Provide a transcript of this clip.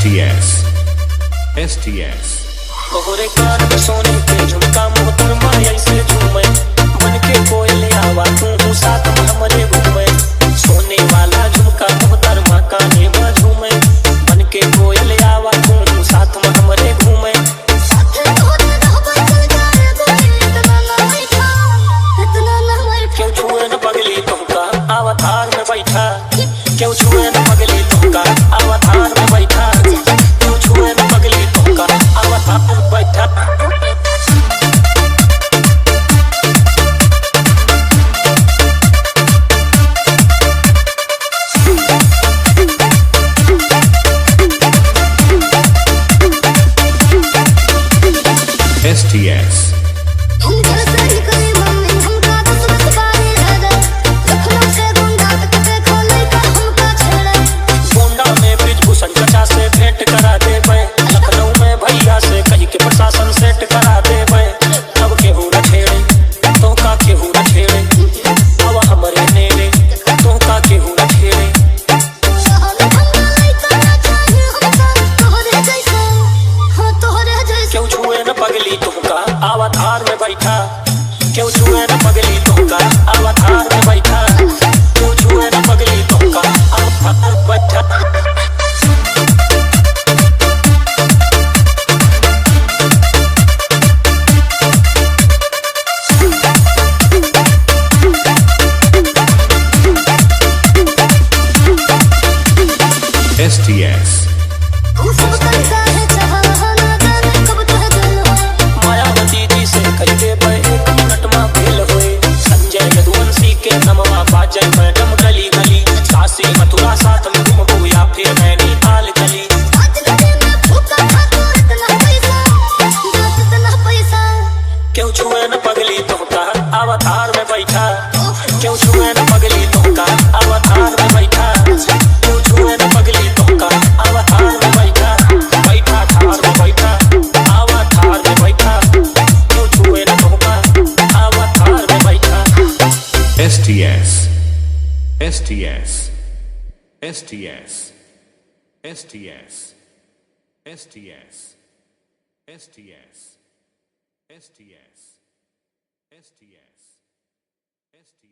STS STS तोहरे कान में सोने के झुमका मोहतरमा ऐसे झूमे मन के कोयल आवा तू साथ में हमरे घूमे सोने वाला झुमका मोहतरमा काने में झूमे मन के कोयल आवा तू साथ में हमरे घूमे क्यों छुए न पगली तुमका अवतार में बैठा क्यों छुए न पगली तुमका अवतार में बैठा क्यों छुए न पगली तुमका अवतार में बैठा STS से भेंट करा दे लखनऊ में भैया से कहीं के प्रशासन सेट करा दे अब केहू न छेड़े तो का केहू न छेड़े अब हमरे नेड़े तो का केहू न छेड़े क्यों छुए न पगली तुमका अवतार में बैठा क्यों छुए न पगली तुमका अवतार में बैठा क्यों छुए न पगली तुमका अवतार में बैठा STS मायावती जी से कही दे एक मिनट में भेल हुए संजय यदुवंशी के नमवा बाजय मैडम गली गली काशी मथुरा साथ में घूमबू या फिर नैनीताल चली क्यों छुए न पगली तुमका अवतार में बैठा क्यों छुए न पगली तुमका अवतार में बैठा क्यों छुए न पगली तुमका अवतार में बैठा बैठा थार में बैठा अवतार में बैठा क्यों छुए न तुमका अवतार में बैठा STS STS STS STS STS STS STS STS STS